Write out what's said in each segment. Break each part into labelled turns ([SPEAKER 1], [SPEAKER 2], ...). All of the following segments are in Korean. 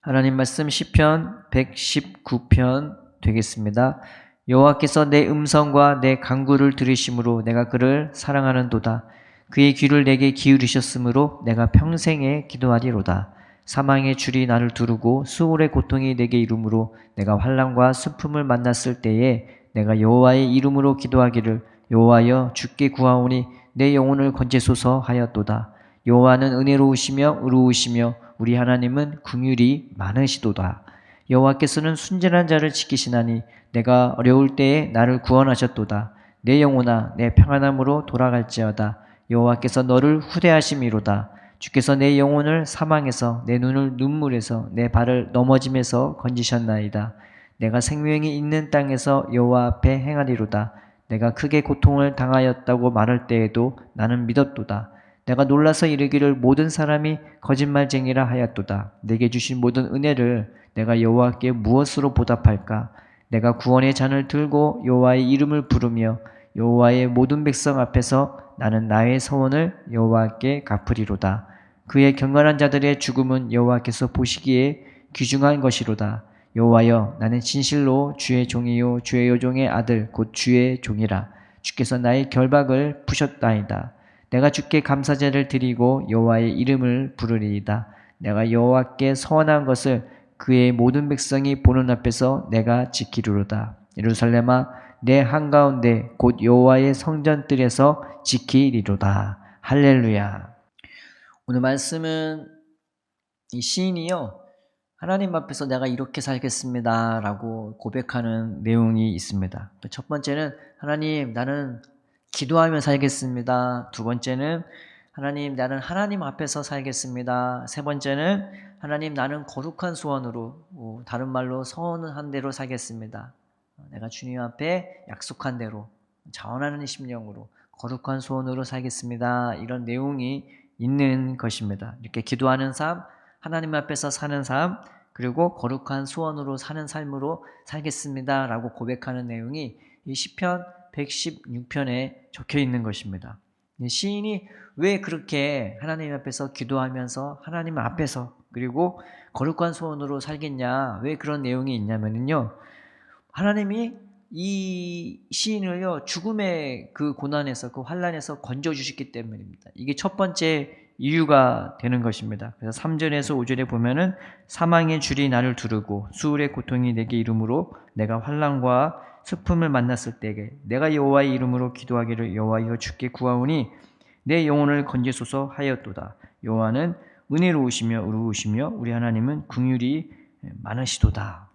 [SPEAKER 1] 하나님 말씀 시편 119편 되겠습니다. 여호와께서 내 음성과 내 간구를 들으심으로 내가 그를 사랑하는도다. 그의 귀를 내게 기울이셨으므로 내가 평생에 기도하리로다. 사망의 줄이 나를 두르고 수월의 고통이 내게 이름으로 내가 환난과 슬픔을 만났을 때에 내가 여호와의 이름으로 기도하기를 여호와여 주께 구하오니 내 영혼을 건지소서 하였도다. 여호와는 은혜로우시며 의로우시며 우리 하나님은 긍휼이 많으시도다. 여호와께서는 순전한 자를 지키시나니 내가 어려울 때에 나를 구원하셨도다. 내 영혼아 내 평안함으로 돌아갈지어다. 여호와께서 너를 후대하심이로다. 주께서 내 영혼을 사망에서 내 눈을 눈물에서 내 발을 넘어짐에서 건지셨나이다. 내가 생명이 있는 땅에서 여호와 앞에 행하리로다. 내가 크게 고통을 당하였다고 말할 때에도 나는 믿었도다. 내가 놀라서 이르기를 모든 사람이 거짓말쟁이라 하였도다. 내게 주신 모든 은혜를 내가 여호와께 무엇으로 보답할까? 내가 구원의 잔을 들고 여호와의 이름을 부르며 여호와의 모든 백성 앞에서 나는 나의 서원을 여호와께 갚으리로다. 그의 경건한 자들의 죽음은 여호와께서 보시기에 귀중한 것이로다. 여호와여 나는 진실로 주의 종이요 주의 여종의 아들 곧 주의 종이라. 주께서 나의 결박을 푸셨다이다. 내가 주께 감사제를 드리고 여호와의 이름을 부르리이다. 내가 여호와께 서원한 것을 그의 모든 백성이 보는 앞에서 내가 지키리로다. 예루살렘아 내 한가운데 곧 여호와의 성전들에서 지키리로다. 할렐루야. 오늘 말씀은 이 시인이요 하나님 앞에서 내가 이렇게 살겠습니다 라고 고백하는 내용이 있습니다. 첫 번째는 하나님 나는 기도하며 살겠습니다. 두 번째는 하나님 나는 하나님 앞에서 살겠습니다. 세 번째는 하나님 나는 거룩한 소원으로 다른 말로 서원한 대로 살겠습니다. 내가 주님 앞에 약속한 대로 자원하는 심령으로 거룩한 소원으로 살겠습니다. 이런 내용이 있는 것입니다. 이렇게 기도하는 삶, 하나님 앞에서 사는 삶, 그리고 거룩한 소원으로 사는 삶으로 살겠습니다 라고 고백하는 내용이 이 시편 116편에 적혀 있는 것입니다. 시인이 왜 그렇게 하나님 앞에서 기도하면서 하나님 앞에서 그리고 거룩한 소원으로 살겠냐, 왜 그런 내용이 있냐면요, 하나님이 이 시인을요 죽음의 그 고난에서 그 환난에서 건져주셨기 때문입니다. 이게 첫 번째 이유가 되는 것입니다. 그래서 3절에서 5절에 보면은 사망의 줄이 나를 두르고 수울의 고통이 내게 이름으로 내가 환난과 슬픔을 만났을 때에 내가 여호와의 이름으로 기도하기를 여호와여 주께 구하오니 내 영혼을 건지소서 하였도다. 여호와는 은혜로우시며 의로우시며 우리 하나님은 긍휼이 많으시도다.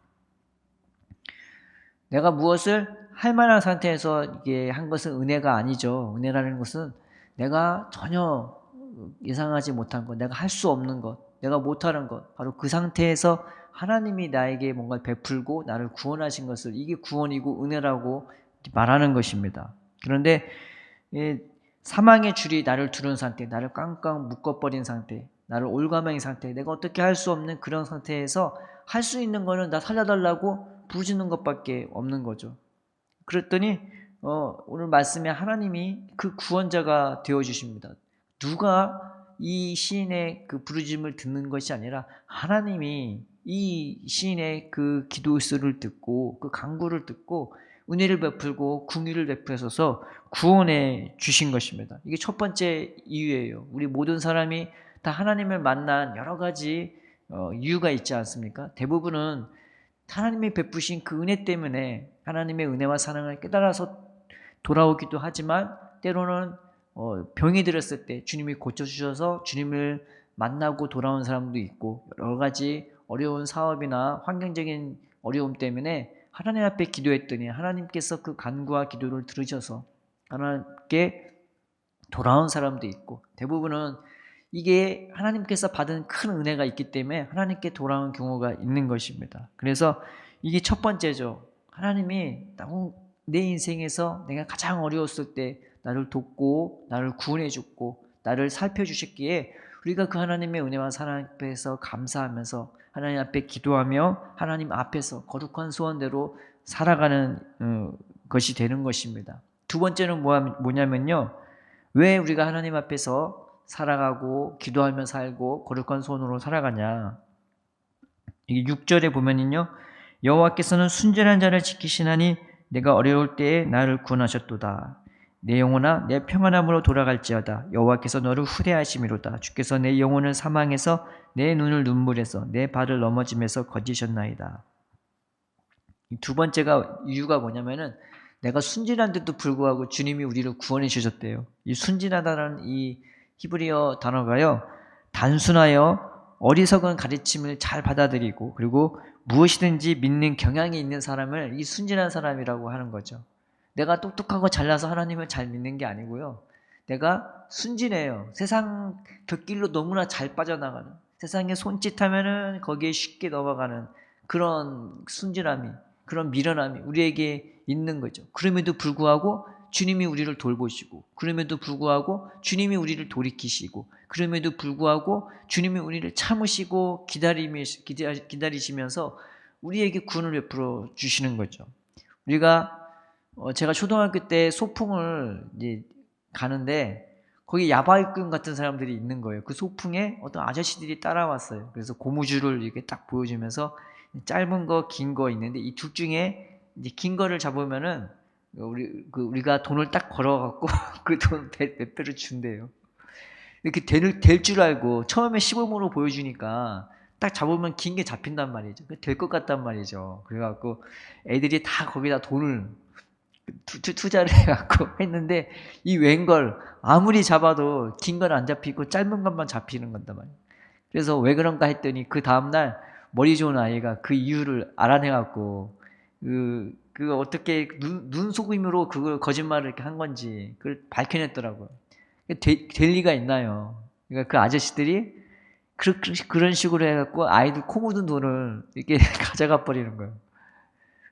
[SPEAKER 1] 내가 무엇을 할 만한 상태에서 이게 한 것은 은혜가 아니죠. 은혜라는 것은 내가 전혀 예상하지 못한 것, 내가 할 수 없는 것, 내가 못하는 것, 바로 그 상태에서 하나님이 나에게 뭔가 베풀고 나를 구원하신 것을, 이게 구원이고 은혜라고 말하는 것입니다. 그런데 사망의 줄이 나를 두른 상태, 나를 깡깡 묶어버린 상태, 나를 올가매인 상태, 내가 어떻게 할 수 없는 그런 상태에서 할 수 있는 거는 나 살려달라고 부르짖는 것밖에 없는 거죠. 그랬더니 오늘 말씀에 하나님이 그 구원자가 되어주십니다. 누가 이 시인의 그 부르짖음을 듣는 것이 아니라 하나님이 이 시인의 그 기도소를 듣고 그 간구를 듣고 은혜를 베풀고 긍휼을 베푸셔서 구원해 주신 것입니다. 이게 첫 번째 이유예요. 우리 모든 사람이 다 하나님을 만난 여러 가지 이유가 있지 않습니까? 대부분은 하나님이 베푸신 그 은혜 때문에 하나님의 은혜와 사랑을 깨달아서 돌아오기도 하지만 때로는 병이 들었을 때 주님이 고쳐주셔서 주님을 만나고 돌아온 사람도 있고, 여러 가지 어려운 사업이나 환경적인 어려움 때문에 하나님 앞에 기도했더니 하나님께서 그 간구와 기도를 들으셔서 하나님께 돌아온 사람도 있고, 대부분은 이게 하나님께서 받은 큰 은혜가 있기 때문에 하나님께 돌아온 경우가 있는 것입니다. 그래서 이게 첫 번째죠. 하나님이 내 인생에서 내가 가장 어려웠을 때 나를 돕고 나를 구원해 줬고 나를 살펴주셨기에 우리가 그 하나님의 은혜와 사랑 앞에서 감사하면서 하나님 앞에 기도하며 하나님 앞에서 거룩한 소원대로 살아가는 것이 되는 것입니다. 두 번째는 뭐냐면요, 왜 우리가 하나님 앞에서 살아가고 기도하며 살고 거룩한 소원으로 살아가냐, 이게 6절에 보면은요. 여호와께서는 순전한 자를 지키시나니 내가 어려울 때에 나를 구원하셨도다. 내 영혼아 내 평안함으로 돌아갈지어다. 여호와께서 너를 후대하심이로다. 주께서 내 영혼을 사망해서 내 눈을 눈물에서 내 발을 넘어짐에서 건지셨나이다. 이 두 번째가 이유가 뭐냐면은 내가 순진한데도 불구하고 주님이 우리를 구원해 주셨대요. 이 순진하다는 이 히브리어 단어가요. 단순하여 어리석은 가르침을 잘 받아들이고 그리고 무엇이든지 믿는 경향이 있는 사람을 이 순진한 사람이라고 하는 거죠. 내가 똑똑하고 잘나서 하나님을 잘 믿는 게 아니고요. 내가 순진해요. 세상 곁길로 너무나 잘 빠져나가는, 세상에 손짓하면은 거기에 쉽게 넘어가는 그런 순진함이, 그런 미련함이 우리에게 있는 거죠. 그럼에도 불구하고 주님이 우리를 돌보시고, 그럼에도 불구하고 주님이 우리를 돌이키시고, 그럼에도 불구하고 주님이 우리를 참으시고 기다리시면서 우리에게 구원을 베풀어 주시는 거죠. 우리가 제가 초등학교 때 소풍을 이제 가는데 거기 야바이꾼 같은 사람들이 있는 거예요. 그 소풍에 어떤 아저씨들이 따라왔어요. 그래서 고무줄을 이렇게 딱 보여주면서 짧은 거, 긴 거 있는데 이 둘 중에 이제 긴 거를 잡으면은 우리가 돈을 딱 걸어갖고 그 돈 몇 배를 준대요. 이렇게 될 줄 알고 처음에 시범으로 보여주니까 딱 잡으면 긴 게 잡힌단 말이죠. 될 것 같단 말이죠. 그래갖고 애들이 다 거기다 돈을 투자를 해갖고 했는데 이 웬걸 아무리 잡아도 긴 건 안 잡히고 짧은 것만 잡히는 건단 말이에요. 그래서 왜 그런가 했더니 그 다음날 머리 좋은 아이가 그 이유를 알아내갖고 그 어떻게 눈속임으로 그걸 거짓말을 이렇게 한 건지 그걸 밝혀냈더라고요. 될 리가 있나요? 그러니까 그 아저씨들이 그런 식으로 해갖고 아이들 코 묻은 돈을 이렇게 가져가 버리는 거예요.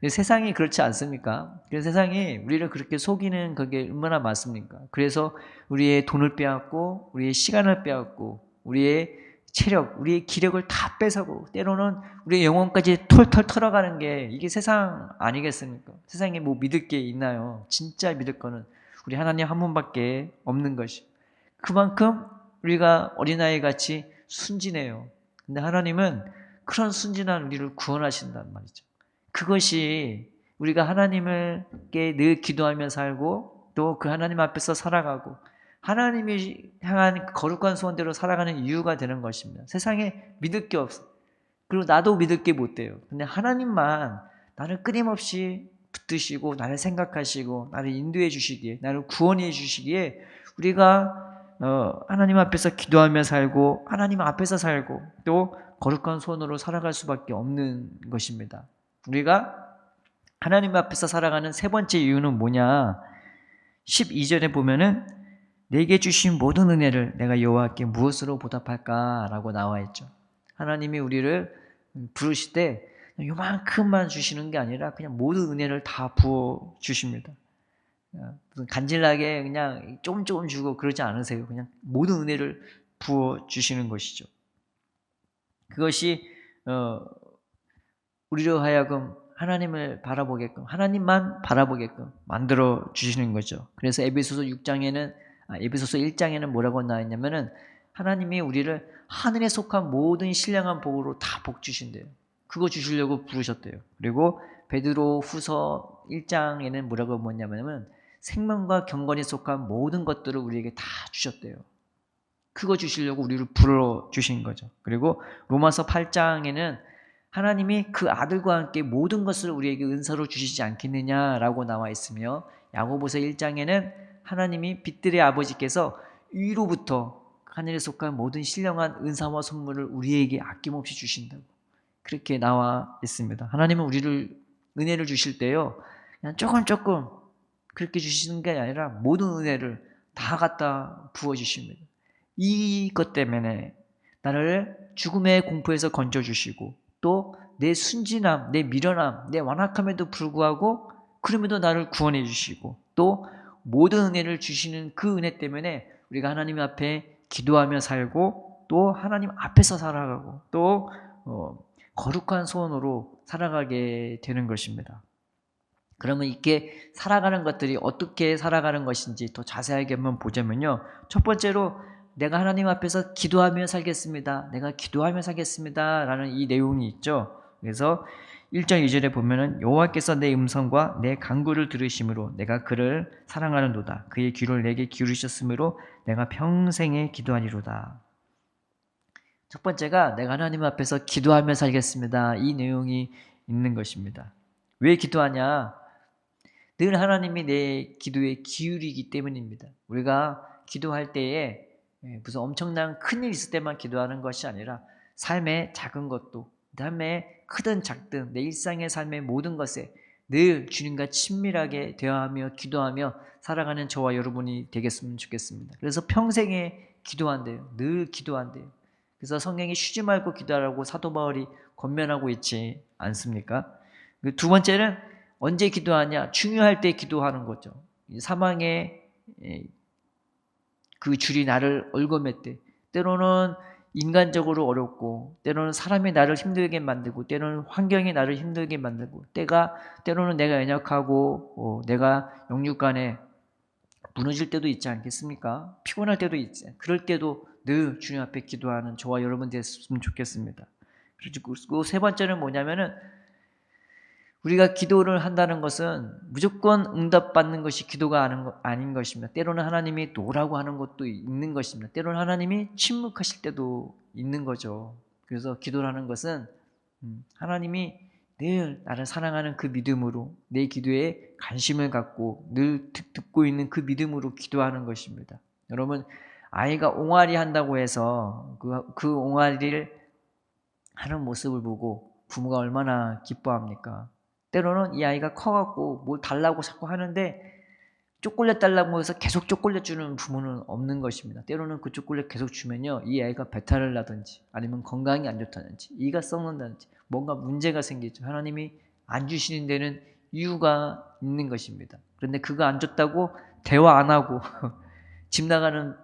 [SPEAKER 1] 세상이 그렇지 않습니까? 그래서 세상이 우리를 그렇게 속이는 그게 얼마나 많습니까? 그래서 우리의 돈을 빼앗고, 우리의 시간을 빼앗고, 우리의 체력, 우리의 기력을 다 뺏어고, 때로는 우리의 영혼까지 털털 털어가는 게 이게 세상 아니겠습니까? 세상에 뭐 믿을 게 있나요? 진짜 믿을 거는 우리 하나님 한 분밖에 없는 것이. 그만큼 우리가 어린아이 같이 순진해요. 근데 하나님은 그런 순진한 우리를 구원하신단 말이죠. 그것이 우리가 하나님께 늘 기도하며 살고 또 그 하나님 앞에서 살아가고 하나님이 향한 거룩한 소원대로 살아가는 이유가 되는 것입니다. 세상에 믿을 게 없어. 그리고 나도 믿을 게 못 돼요. 근데 하나님만 나를 끊임없이 붙드시고 나를 생각하시고 나를 인도해 주시기에 나를 구원해 주시기에 우리가 하나님 앞에서 기도하며 살고 하나님 앞에서 살고 또 거룩한 소원으로 살아갈 수밖에 없는 것입니다. 우리가 하나님 앞에서 살아가는 세 번째 이유는 뭐냐? 12절에 보면은 내게 주신 모든 은혜를 내가 여호와께 무엇으로 보답할까? 라고 나와 있죠. 하나님이 우리를 부르실 때 요만큼만 주시는 게 아니라 그냥 모든 은혜를 다 부어 주십니다. 간질나게 그냥 조금 주고 그러지 않으세요. 그냥 모든 은혜를 부어 주시는 것이죠. 그것이 우리로 하여금 하나님을 바라보게끔 하나님만 바라보게끔 만들어 주시는 거죠. 그래서 에베소서 1장에는 뭐라고 나와 있냐면은 하나님이 우리를 하늘에 속한 모든 신령한 복으로 다 복 주신대요. 그거 주시려고 부르셨대요. 그리고 베드로 후서 1장에는 뭐라고 뭐냐면 생명과 경건에 속한 모든 것들을 우리에게 다 주셨대요. 그거 주시려고 우리를 불러 주신 거죠. 그리고 로마서 8장에는 하나님이 그 아들과 함께 모든 것을 우리에게 은사로 주시지 않겠느냐라고 나와 있으며 야고보서 1장에는 하나님이 빛들의 아버지께서 위로부터 하늘에 속한 모든 신령한 은사와 선물을 우리에게 아낌없이 주신다고 그렇게 나와 있습니다. 하나님은 우리를 은혜를 주실 때요 그냥 조금 그렇게 주시는 게 아니라 모든 은혜를 다 갖다 부어주십니다. 이것 때문에 나를 죽음의 공포에서 건져주시고 또 내 순진함, 내 미련함, 내 완악함에도 불구하고 그럼에도 나를 구원해 주시고 또 모든 은혜를 주시는 그 은혜 때문에 우리가 하나님 앞에 기도하며 살고 또 하나님 앞에서 살아가고 또 거룩한 소원으로 살아가게 되는 것입니다. 그러면 이렇게 살아가는 것들이 어떻게 살아가는 것인지 더 자세하게 한번 보자면요. 첫 번째로 내가 하나님 앞에서 기도하며 살겠습니다. 내가 기도하며 살겠습니다. 라는 이 내용이 있죠. 그래서 1절 2절에 보면은 여호와께서 내 음성과 내 간구를 들으심으로 내가 그를 사랑하는도다. 그의 귀를 내게 기울이셨으므로 내가 평생에 기도하리로다. 첫 번째가 내가 하나님 앞에서 기도하며 살겠습니다. 이 내용이 있는 것입니다. 왜 기도하냐? 늘 하나님이 내 기도에 기울이기 때문입니다. 우리가 기도할 때에 무슨 엄청난 큰일 있을 때만 기도하는 것이 아니라 삶의 작은 것도, 그다음에 크든 작든 내 일상의 삶의 모든 것에 늘 주님과 친밀하게 대화하며 기도하며 살아가는 저와 여러분이 되겠으면 좋겠습니다. 그래서 평생에 기도한대요. 늘 기도한대요. 그래서 성경이 쉬지 말고 기도하라고 사도 바울이 권면하고 있지 않습니까? 두 번째는 언제 기도하냐? 중요할 때 기도하는 거죠. 사망의 그 줄이 나를 얽어맸대. 때로는 인간적으로 어렵고, 때로는 사람이 나를 힘들게 만들고, 때로는 환경이 나를 힘들게 만들고, 때로는 내가 연약하고, 내가 영육간에 무너질 때도 있지 않겠습니까? 피곤할 때도 있지. 그럴 때도 늘 주님 앞에 기도하는 저와 여러분 됐으면 좋겠습니다. 그리고 세 번째는 뭐냐면은 우리가 기도를 한다는 것은 무조건 응답받는 것이 기도가 아닌 것입니다. 때로는 하나님이 노라고 하는 것도 있는 것입니다. 때로는 하나님이 침묵하실 때도 있는 거죠. 그래서 기도라는 것은 하나님이 늘 나를 사랑하는 그 믿음으로 내 기도에 관심을 갖고 늘 듣고 있는 그 믿음으로 기도하는 것입니다. 여러분, 아이가 옹알이 한다고 해서 그 옹알이를 하는 모습을 보고 부모가 얼마나 기뻐합니까? 때로는 이 아이가 커갖고 뭘 달라고 자꾸 하는데 초콜릿 달라고 해서 계속 초콜릿 주는 부모는 없는 것입니다. 때로는 그 초콜릿 계속 주면요, 이 아이가 배탈을 나든지 아니면 건강이 안 좋다든지 이가 썩는다든지 뭔가 문제가 생기죠. 하나님이 안 주시는 데는 이유가 있는 것입니다. 그런데 그거 안 줬다고 대화 안 하고 집 나가는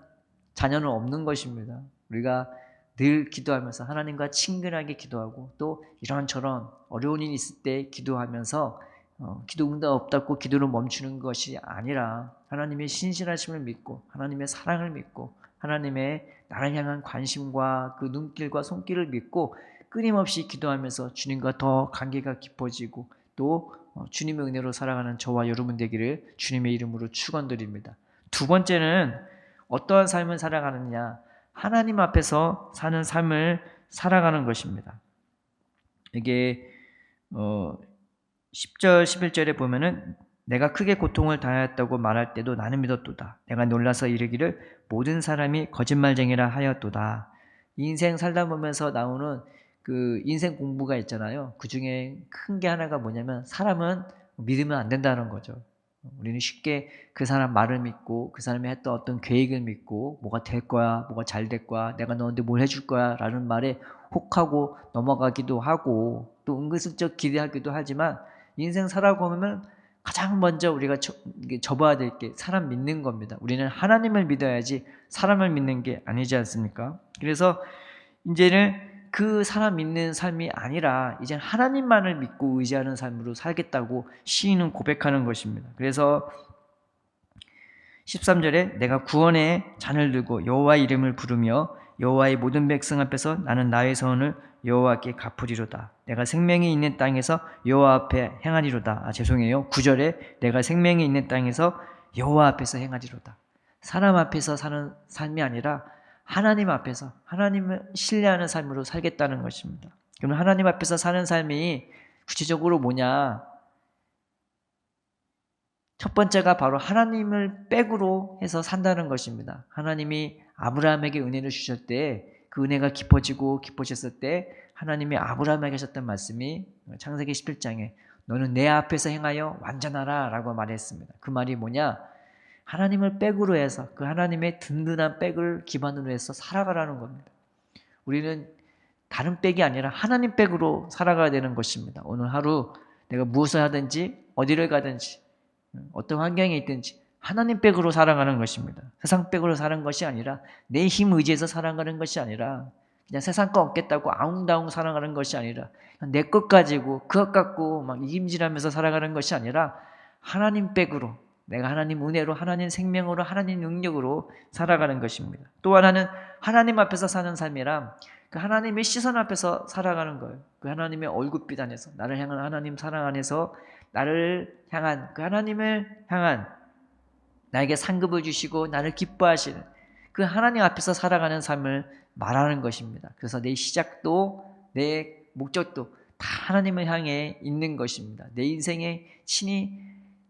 [SPEAKER 1] 자녀는 없는 것입니다. 우리가 늘 기도하면서 하나님과 친근하게 기도하고 또 이런저런 어려운 일이 있을 때 기도하면서 기도 응답 없다고 기도를 멈추는 것이 아니라 하나님의 신실하심을 믿고 하나님의 사랑을 믿고 하나님의 나를 향한 관심과 그 눈길과 손길을 믿고 끊임없이 기도하면서 주님과 더 관계가 깊어지고 또 주님의 은혜로 살아가는 저와 여러분 되기를 주님의 이름으로 축원드립니다. 두 번째는 어떠한 삶을 살아가느냐? 하나님 앞에서 사는 삶을 살아가는 것입니다. 이게 10절 11절에 보면은 내가 크게 고통을 당하였다고 말할 때도 나는 믿었도다. 내가 놀라서 이르기를 모든 사람이 거짓말쟁이라 하였도다. 인생 살다 보면서 나오는 그 인생 공부가 있잖아요. 그 중에 큰 게 하나가 뭐냐면 사람은 믿으면 안 된다는 거죠. 우리는 쉽게 그 사람 말을 믿고 그 사람이 했던 어떤 계획을 믿고 뭐가 될 거야, 뭐가 잘 될 거야, 내가 너한테 뭘 해줄 거야 라는 말에 혹하고 넘어가기도 하고 또 은근슬쩍 기대하기도 하지만 인생 살아보면 가장 먼저 우리가 접어야 될 게 사람 믿는 겁니다. 우리는 하나님을 믿어야지 사람을 믿는 게 아니지 않습니까? 그래서 이제는 그 사람 믿는 삶이 아니라 이제 하나님만을 믿고 의지하는 삶으로 살겠다고 시인은 고백하는 것입니다. 그래서 13절에 내가 구원의 잔을 들고 여호와의 이름을 부르며 여호와의 모든 백성 앞에서 나는 나의 선을 여호와께 갚으리로다. 내가 생명이 있는 땅에서 여호와 앞에 행하리로다. 죄송해요. 9절에 내가 생명이 있는 땅에서 여호와 앞에서 행하리로다. 사람 앞에서 사는 삶이 아니라 하나님 앞에서 하나님을 신뢰하는 삶으로 살겠다는 것입니다. 그럼 하나님 앞에서 사는 삶이 구체적으로 뭐냐? 첫 번째가 바로 하나님을 백으로 해서 산다는 것입니다. 하나님이 아브라함에게 은혜를 주실 때 그 은혜가 깊어졌을 때 하나님이 아브라함에게 하셨던 말씀이 창세기 11장에 너는 내 앞에서 행하여 완전하라 라고 말했습니다. 그 말이 뭐냐? 하나님을 백으로 해서 그 하나님의 든든한 백을 기반으로 해서 살아가라는 겁니다. 우리는 다른 백이 아니라 하나님 백으로 살아가야 되는 것입니다. 오늘 하루 내가 무엇을 하든지 어디를 가든지 어떤 환경에 있든지 하나님 백으로 살아가는 것입니다. 세상 백으로 사는 것이 아니라 내 힘 의지해서 살아가는 것이 아니라 그냥 세상 거 얻겠다고 아웅다웅 살아가는 것이 아니라 내 것 가지고 그것 갖고 막 이김질하면서 살아가는 것이 아니라 하나님 백으로 내가 하나님 은혜로, 하나님 생명으로, 하나님 능력으로 살아가는 것입니다. 또 하나는 하나님 앞에서 사는 삶이란 그 하나님의 시선 앞에서 살아가는 거예요. 그 하나님의 얼굴빛 안에서, 나를 향한 하나님 사랑 안에서 나를 향한 그 하나님을 향한 나에게 상급을 주시고 나를 기뻐하시는 그 하나님 앞에서 살아가는 삶을 말하는 것입니다. 그래서 내 시작도 내 목적도 다 하나님을 향해 있는 것입니다. 내 인생의 친히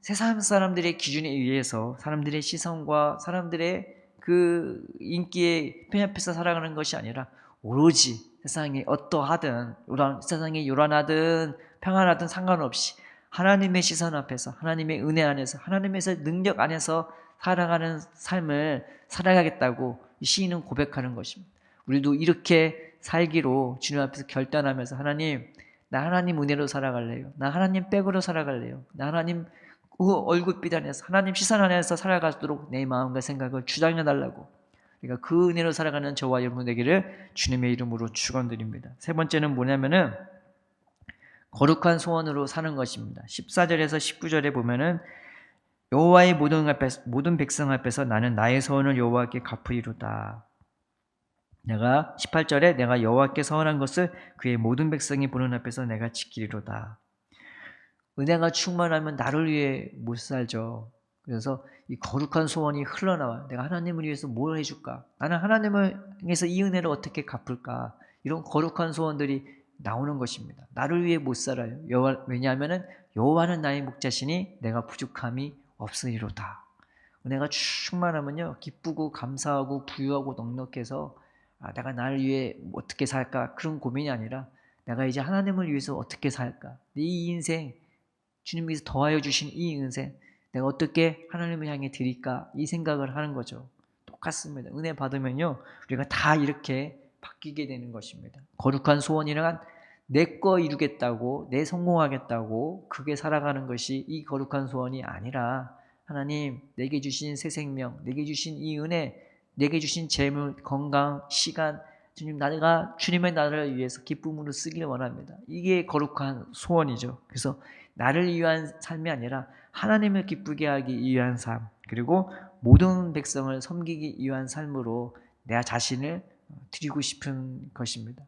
[SPEAKER 1] 세상 사람들의 기준에 의해서 사람들의 시선과 사람들의 그 인기의 편 앞에서 살아가는 것이 아니라 오로지 세상이 어떠하든 세상이 요란하든 평안하든 상관없이 하나님의 시선 앞에서 하나님의 은혜 안에서 하나님의 능력 안에서 살아가는 삶을 살아가겠다고 시인은 고백하는 것입니다. 우리도 이렇게 살기로 주님 앞에서 결단하면서 하나님, 나 하나님 은혜로 살아갈래요. 나 하나님 백으로 살아갈래요. 나 하나님 얼굴빛 안에서 하나님 시선 안에서 살아가도록 내 마음과 생각을 주장해 달라고. 그러니까 그 은혜로 살아가는 저와 여러분 되기를 주님의 이름으로 축원드립니다. 세 번째는 뭐냐면은 거룩한 소원으로 사는 것입니다. 14절에서 19절에 보면은 여호와의 모든 백성 앞에서 나는 나의 소원을 여호와께 갚으리로다. 내가 18절에 내가 여호와께 서원한 것을 그의 모든 백성이 보는 앞에서 내가 지키리로다. 은혜가 충만하면 나를 위해 못 살죠. 그래서 이 거룩한 소원이 흘러나와요. 내가 하나님을 위해서 뭘 해줄까? 나는 하나님을 위해서 이 은혜를 어떻게 갚을까? 이런 거룩한 소원들이 나오는 것입니다. 나를 위해 못 살아요. 왜냐하면 여호와는 나의 목자시니 내가 부족함이 없으리로다. 은혜가 충만하면요, 기쁘고 감사하고 부유하고 넉넉해서 내가 나를 위해 어떻게 살까? 그런 고민이 아니라 내가 이제 하나님을 위해서 어떻게 살까? 이 인생, 주님께서 더하여 주신 이 인생 내가 어떻게 하나님을 향해 드릴까? 이 생각을 하는 거죠. 똑같습니다. 은혜 받으면요, 우리가 다 이렇게 바뀌게 되는 것입니다. 거룩한 소원이란 내 거 이루겠다고, 내 성공하겠다고 그게 살아가는 것이 이 거룩한 소원이 아니라 하나님 내게 주신 새 생명, 내게 주신 이 은혜, 내게 주신 재물, 건강, 시간, 주님의 나라를 위해서 기쁨으로 쓰기를 원합니다. 이게 거룩한 소원이죠. 그래서 나를 위한 삶이 아니라 하나님을 기쁘게 하기 위한 삶, 그리고 모든 백성을 섬기기 위한 삶으로 내 자신을 드리고 싶은 것입니다.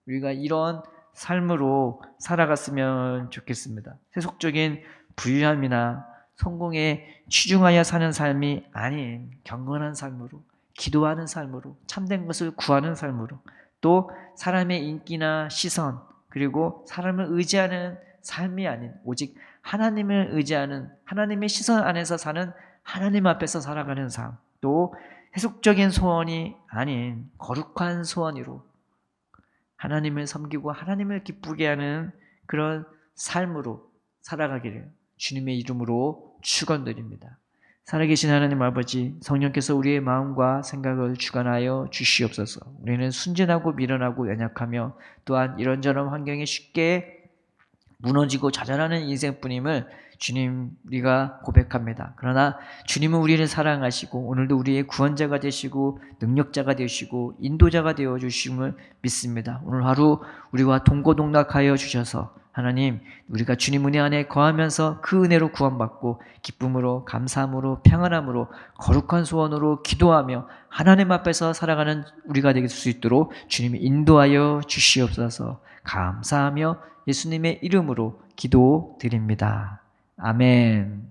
[SPEAKER 1] 우리가 이런 삶으로 살아갔으면 좋겠습니다. 세속적인 부유함이나 성공에 치중하여 사는 삶이 아닌 경건한 삶으로, 기도하는 삶으로, 참된 것을 구하는 삶으로, 또 사람의 인기나 시선, 그리고 사람을 의지하는 삶이 아닌 오직 하나님을 의지하는 하나님의 시선 안에서 사는 하나님 앞에서 살아가는 삶, 또 세속적인 소원이 아닌 거룩한 소원으로 하나님을 섬기고 하나님을 기쁘게 하는 그런 삶으로 살아가기를 주님의 이름으로 축원드립니다. 살아계신 하나님 아버지, 성령께서 우리의 마음과 생각을 주관하여 주시옵소서. 우리는 순진하고 미련하고 연약하며 또한 이런저런 환경에 쉽게 무너지고 좌절하는 인생뿐임을 주님 우리가 고백합니다. 그러나 주님은 우리를 사랑하시고 오늘도 우리의 구원자가 되시고 능력자가 되시고 인도자가 되어 주심을 믿습니다. 오늘 하루 우리와 동고동락하여 주셔서 하나님, 우리가 주님 은혜 안에 거하면서 그 은혜로 구원받고 기쁨으로, 감사함으로, 평안함으로, 거룩한 소원으로 기도하며 하나님 앞에서 살아가는 우리가 될 수 있도록 주님이 인도하여 주시옵소서. 감사하며 예수님의 이름으로 기도드립니다. 아멘.